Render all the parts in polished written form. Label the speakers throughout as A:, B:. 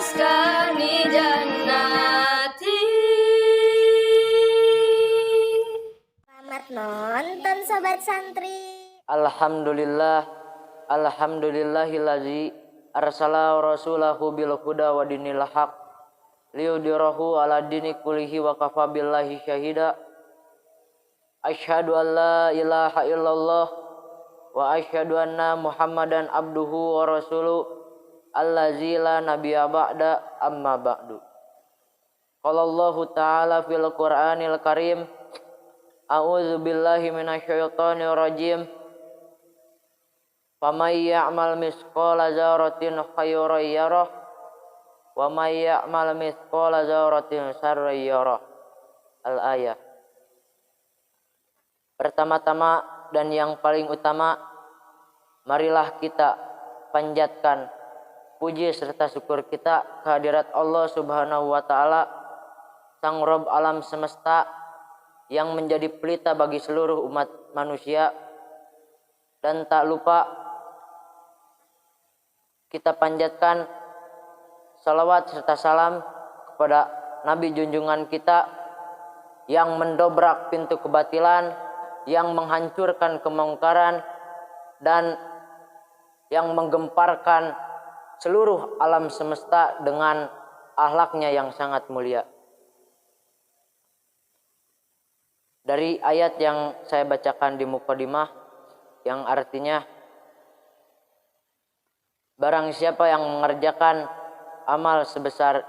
A: maskani jannati.
B: Selamat nonton Sobat Santri.
C: Alhamdulillahillazi arsala rasulahu bil huda wa dinil haq liyudhirahu ala dini kullihi wa kafa billahi syahida. Asyhadu an la ilaha illallah wa asyhadu anna Muhammadan abduhu wa rasuluh allazi la nabiyya ba'da amma ba'du. Qala Allahu ta'ala fil Qur'anil Karim, a'udzu billahi minasyaitonir rajim. Faman ya'mal misqala dzarratin khairan yarah wa may ya'mal misqala dzarratin syarran yarah. Al-ayah. Pertama-tama dan yang paling utama, marilah kita panjatkan puji serta syukur kita kehadirat Allah Subhanahu wa taala, Sang Rob alam semesta yang menjadi pelita bagi seluruh umat manusia. Dan tak lupa kita panjatkan salawat serta salam kepada Nabi junjungan kita yang mendobrak pintu kebatilan, yang menghancurkan kemungkaran, dan yang menggemparkan seluruh alam semesta dengan akhlaknya yang sangat mulia. Dari ayat yang saya bacakan di mukadimah, yang artinya, barang siapa yang mengerjakan amal seberat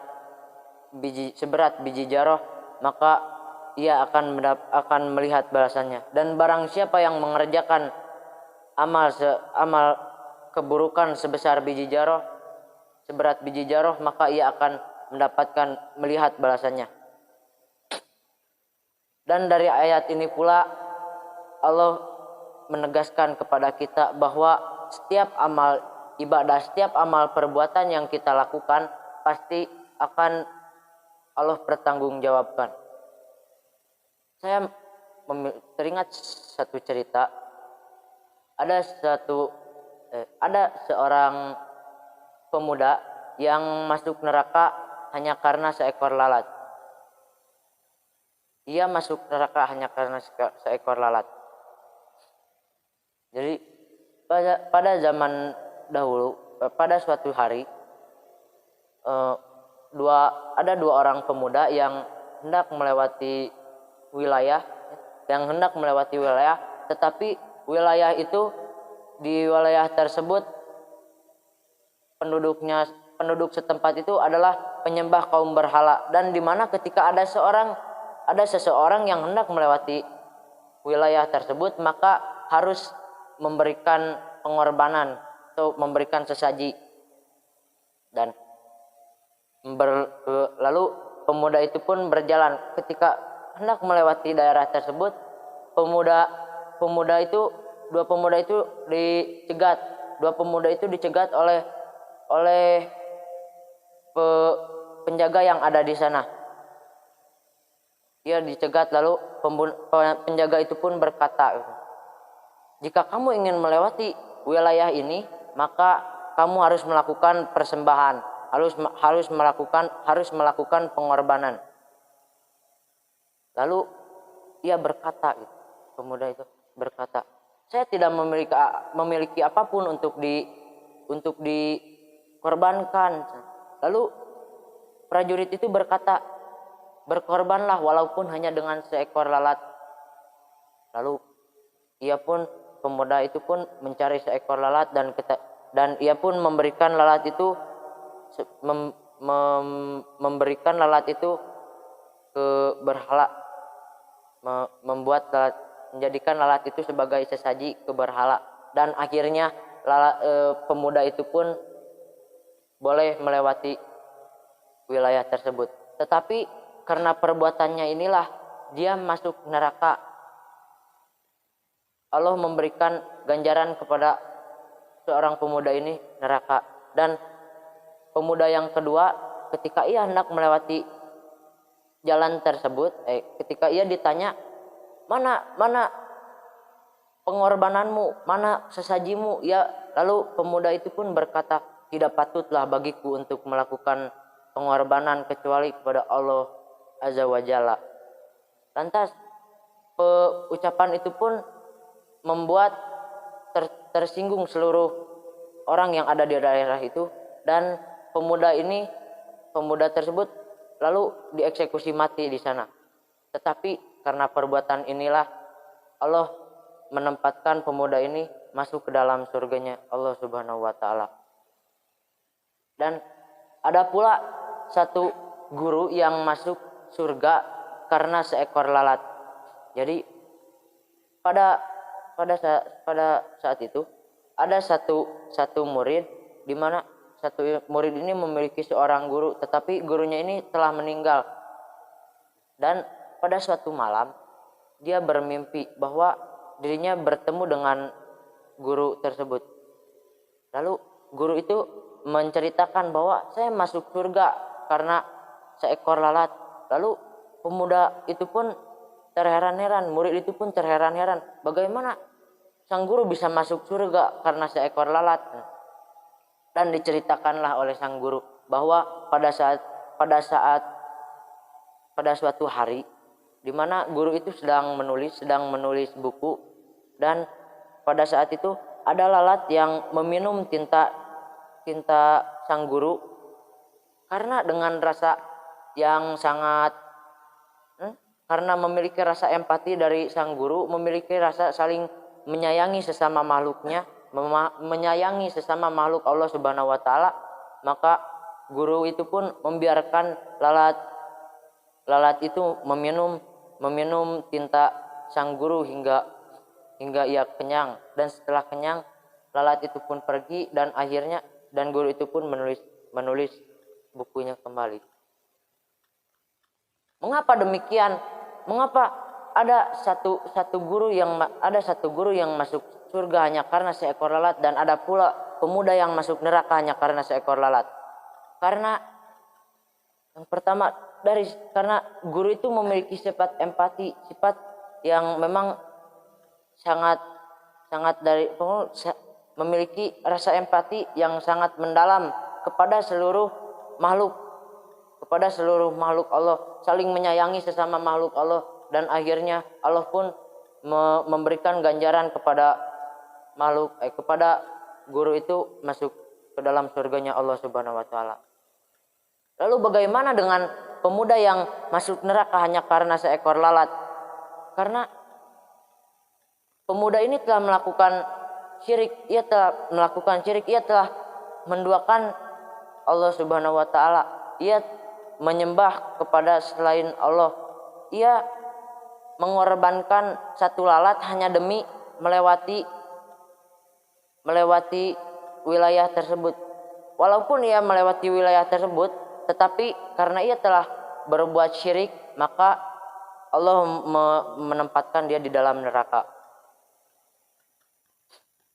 C: biji jarah, maka ia akan melihat balasannya. Dan barang siapa yang mengerjakan amal keburukan seberat biji jarah, maka ia akan melihat balasannya. Dan dari ayat ini pula Allah menegaskan kepada kita bahwa setiap amal ibadah, setiap amal perbuatan yang kita lakukan pasti akan Allah pertanggungjawabkan. Saya teringat satu cerita. Ada seorang pemuda yang masuk neraka hanya karena seekor lalat. Ia masuk neraka hanya karena seekor lalat. Jadi pada zaman dahulu, pada suatu hari, ada dua orang pemuda yang hendak melewati wilayah, tetapi wilayah itu, di wilayah tersebut penduduk setempat itu adalah penyembah kaum berhala, dan di mana ketika ada seseorang yang hendak melewati wilayah tersebut, maka harus memberikan pengorbanan atau memberikan sesaji. Dan lalu pemuda itu pun berjalan. Ketika hendak melewati daerah tersebut, dua pemuda itu dicegat oleh penjaga yang ada di sana. Ia dicegat, lalu penjaga itu pun berkata, jika kamu ingin melewati wilayah ini, maka kamu harus melakukan persembahan, harus melakukan pengorbanan. Lalu pemuda itu berkata, saya tidak memiliki apapun untuk dikorbankan. Lalu prajurit itu berkata, berkorbanlah walaupun hanya dengan seekor lalat. Lalu pemuda itu pun mencari seekor lalat, dan ia pun memberikan lalat itu ke berhala, menjadikan lalat itu sebagai sesaji ke berhala. Dan akhirnya pemuda itu pun boleh melewati wilayah tersebut. Tetapi karena perbuatannya inilah dia masuk neraka. Allah memberikan ganjaran kepada seorang pemuda ini, neraka. Dan pemuda yang kedua, ketika ia hendak melewati jalan tersebut, ketika ia ditanya, mana pengorbananmu, mana sesajimu? Ya, lalu pemuda itu pun berkata, tidak patutlah bagiku untuk melakukan pengorbanan kecuali kepada Allah Azza wa Jalla. Lantas ucapan itu pun membuat tersinggung seluruh orang yang ada di daerah itu, dan pemuda tersebut lalu dieksekusi mati di sana. Tetapi karena perbuatan inilah Allah menempatkan pemuda ini masuk ke dalam surganya Allah Subhanahu wa taala. Dan ada pula satu guru yang masuk surga karena seekor lalat. Jadi pada saat itu ada satu murid, di mana satu murid ini memiliki seorang guru, tetapi gurunya ini telah meninggal. Dan pada suatu malam dia bermimpi bahwa dirinya bertemu dengan guru tersebut. Lalu guru itu menceritakan bahwa saya masuk surga karena seekor lalat. Lalu pemuda itu pun terheran-heran, murid itu pun terheran-heran, bagaimana sang guru bisa masuk surga karena seekor lalat. Dan diceritakanlah oleh sang guru bahwa pada suatu hari di mana guru itu sedang menulis buku, dan pada saat itu ada lalat yang meminum tinta sang guru, karena dengan rasa yang sangat karena memiliki rasa empati dari sang guru, memiliki rasa saling menyayangi sesama makhluknya, menyayangi sesama makhluk Allah Subhanahu wa taala, maka guru itu pun membiarkan lalat itu meminum tinta sang guru hingga ia kenyang. Dan setelah kenyang, lalat itu pun pergi, dan akhirnya guru itu pun menulis bukunya kembali. Mengapa demikian? Mengapa ada satu guru yang masuk surga hanya karena seekor lalat, dan ada pula pemuda yang masuk neraka hanya karena seekor lalat? Karena yang pertama karena guru itu memiliki sifat empati, sifat yang memang sangat memiliki rasa empati yang sangat mendalam kepada seluruh makhluk Allah, saling menyayangi sesama makhluk Allah, dan akhirnya Allah pun memberikan ganjaran kepada kepada guru itu masuk ke dalam surganya Allah Subhanahu wa taala. Lalu bagaimana dengan pemuda yang masuk neraka hanya karena seekor lalat? Karena pemuda ini telah melakukan syirik, ia telah menduakan Allah Subhanahu wa taala. Ia menyembah kepada selain Allah. Ia mengorbankan satu lalat hanya demi melewati wilayah tersebut. Walaupun ia melewati wilayah tersebut, tetapi karena ia telah berbuat syirik, maka Allah menempatkan dia di dalam neraka.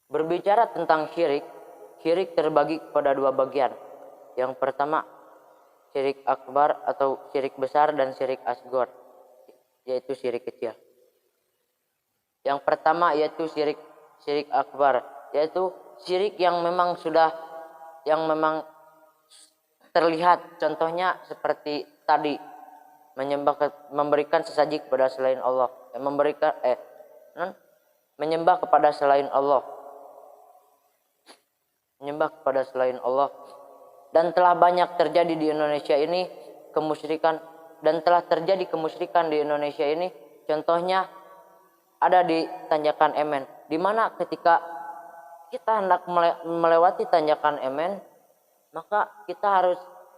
C: Berbicara tentang syirik terbagi kepada dua bagian. Yang pertama, syirik akbar atau syirik besar, dan syirik asghar, yaitu syirik kecil. Yang pertama yaitu syirik akbar, yaitu syirik yang memang terlihat. Contohnya seperti tadi, memberikan sesaji kepada selain Allah, menyembah kepada selain Allah. Dan telah banyak terjadi di Indonesia ini kemusyrikan, dan telah terjadi kemusyrikan di Indonesia ini. Contohnya ada di Tanjakan Emen, di mana ketika kita hendak melewati Tanjakan Emen, maka kita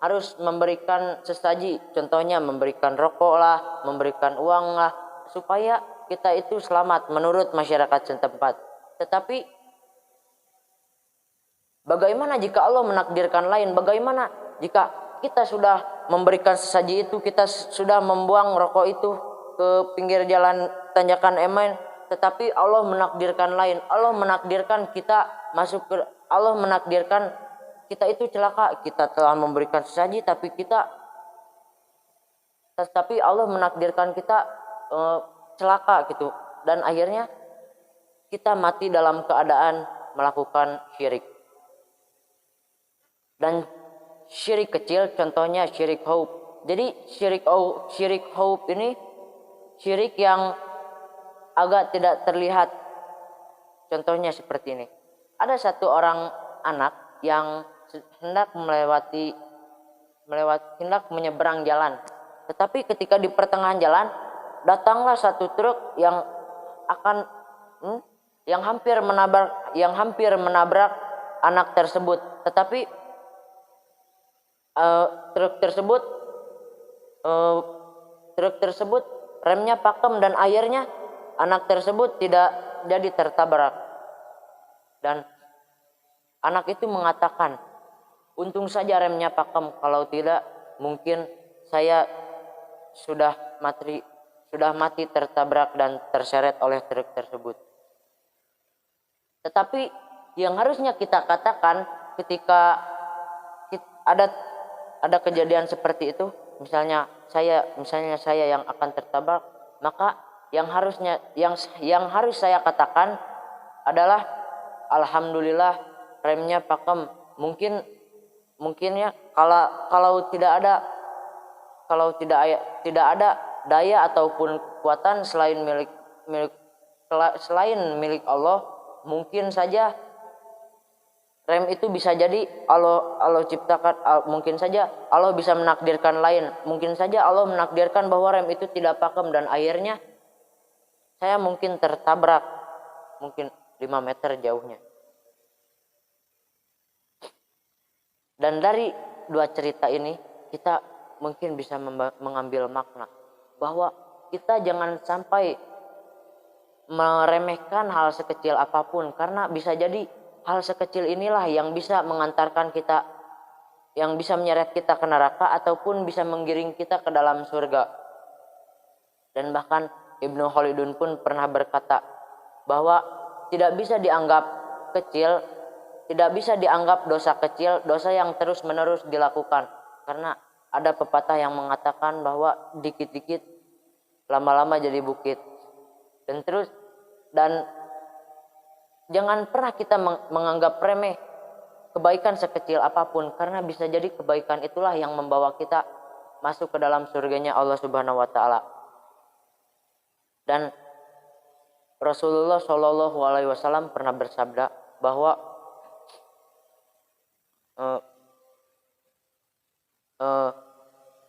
C: harus memberikan sesaji. Contohnya memberikan rokok lah, memberikan uang lah, supaya kita itu selamat menurut masyarakat setempat. Tetapi bagaimana jika Allah menakdirkan lain? Bagaimana jika kita sudah memberikan sesaji itu, kita sudah membuang rokok itu ke pinggir jalan Tanjakan Emen, tetapi Allah menakdirkan lain. Allah menakdirkan kita itu celaka. Kita telah memberikan sesaji, tapi Allah menakdirkan kita celaka gitu. Dan akhirnya kita mati dalam keadaan melakukan syirik. Dan syirik kecil, contohnya syirik haub. Jadi syirik haub ini syirik yang agak tidak terlihat. Contohnya seperti ini. Ada satu orang anak yang hendak hendak menyeberang jalan. Tetapi ketika di pertengahan jalan datanglah satu truk yang hampir menabrak anak tersebut. Tetapi truk tersebut remnya pakem dan akhirnya anak tersebut tidak jadi tertabrak. Dan anak itu mengatakan, untung saja remnya pakem, kalau tidak mungkin saya sudah mati tertabrak dan terseret oleh truk tersebut. Tetapi yang harusnya kita katakan ketika ada kejadian seperti itu, misalnya saya yang akan tertabrak, maka yang harus saya katakan adalah alhamdulillah remnya pakem. Mungkin ya kalau tidak ada daya ataupun kekuatan selain milik Allah, mungkin saja rem itu bisa jadi Allah ciptakan, mungkin saja Allah bisa menakdirkan lain, mungkin saja Allah menakdirkan bahwa rem itu tidak pakem dan akhirnya saya mungkin tertabrak, mungkin 5 meter jauhnya. Dan dari dua cerita ini kita mungkin bisa mengambil makna bahwa kita jangan sampai meremehkan hal sekecil apapun, karena bisa jadi hal sekecil inilah yang bisa mengantarkan kita, yang bisa menyeret kita ke neraka ataupun bisa menggiring kita ke dalam surga. Dan bahkan Ibnu Khaldun pun pernah berkata bahwa tidak bisa dianggap kecil, tidak bisa dianggap dosa kecil, dosa yang terus-menerus dilakukan. Karena ada pepatah yang mengatakan bahwa dikit-dikit lama-lama jadi bukit. Dan jangan pernah kita menganggap remeh kebaikan sekecil apapun, karena bisa jadi kebaikan itulah yang membawa kita masuk ke dalam surganya Allah Subhanahu wa taala. Dan Rasulullah Shallallahu alaihi wasallam pernah bersabda bahwa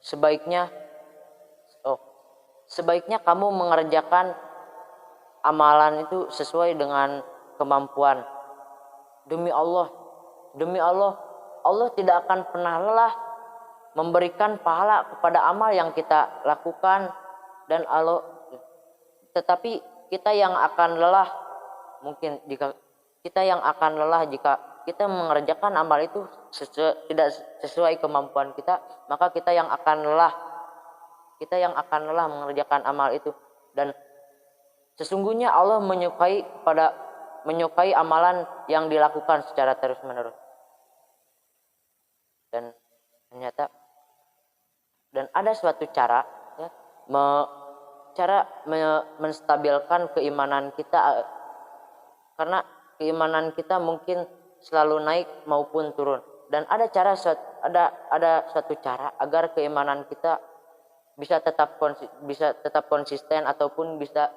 C: sebaiknya kamu mengerjakan amalan itu sesuai dengan kemampuan. Demi Allah, Allah tidak akan pernah lelah memberikan pahala kepada amal yang kita lakukan, dan tetapi kita yang akan lelah jika kita mengerjakan amal itu tidak sesuai kemampuan kita, maka kita yang akan lelah mengerjakan amal itu. Dan sesungguhnya Allah menyukai amalan yang dilakukan secara terus-menerus. Dan ternyata ada suatu cara ya, menstabilkan keimanan kita, karena keimanan kita mungkin selalu naik maupun turun. Dan ada suatu cara agar keimanan kita bisa tetap konsisten ataupun bisa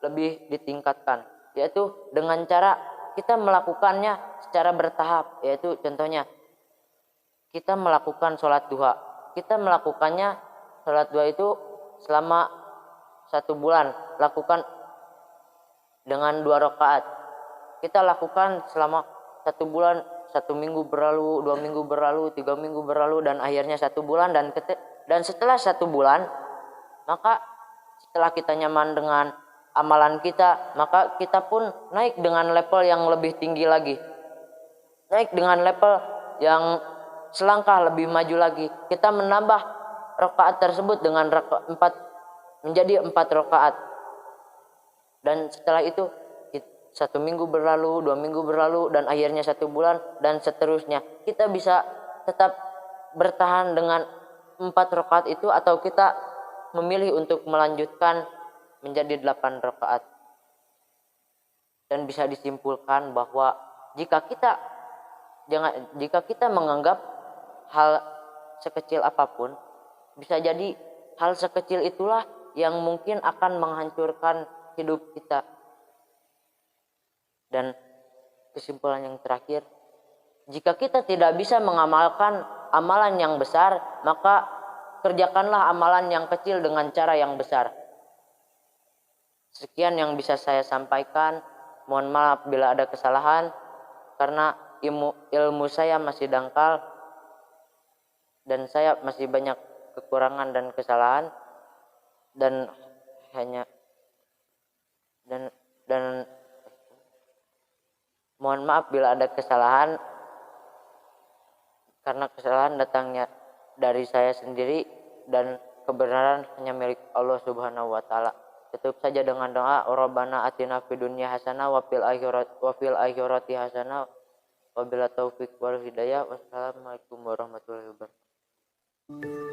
C: lebih ditingkatkan, yaitu dengan cara kita melakukannya secara bertahap. Yaitu contohnya kita melakukan sholat duha. Kita melakukannya sholat duha itu selama 1 bulan, lakukan dengan 2 rakaat. Kita lakukan selama 1 bulan, 1 minggu berlalu, 2 minggu berlalu, 3 minggu berlalu, dan akhirnya 1 bulan. Dan setelah 1 bulan, maka setelah kita nyaman dengan amalan kita, maka kita pun naik dengan level yang lebih tinggi lagi, naik dengan level yang selangkah lebih maju lagi. Kita menambah rakaat tersebut dengan 4 menjadi 4 rakaat. Dan setelah itu 1 minggu berlalu, 2 minggu berlalu, dan akhirnya 1 bulan, dan seterusnya. Kita bisa tetap bertahan dengan 4 rakaat itu, atau kita memilih untuk melanjutkan menjadi 8 rakaat. Dan bisa disimpulkan bahwa jika kita menganggap hal sekecil apapun, bisa jadi hal sekecil itulah yang mungkin akan menghancurkan hidup kita. Dan kesimpulan yang terakhir, jika kita tidak bisa mengamalkan amalan yang besar, maka kerjakanlah amalan yang kecil dengan cara yang besar. Sekian yang bisa saya sampaikan. Mohon maaf bila ada kesalahan, karena ilmu saya masih dangkal dan saya masih banyak kekurangan dan kesalahan, dan mohon maaf bila ada kesalahan, karena kesalahan datangnya dari saya sendiri dan kebenaran hanya milik Allah Subhanahu wa taala. Tutup saja dengan doa, Rabbana atina fid dunya hasanah wa fil akhirati hasanah wa bila taufik wal hidayah. Wassalamualaikum warahmatullahi wabarakatuh.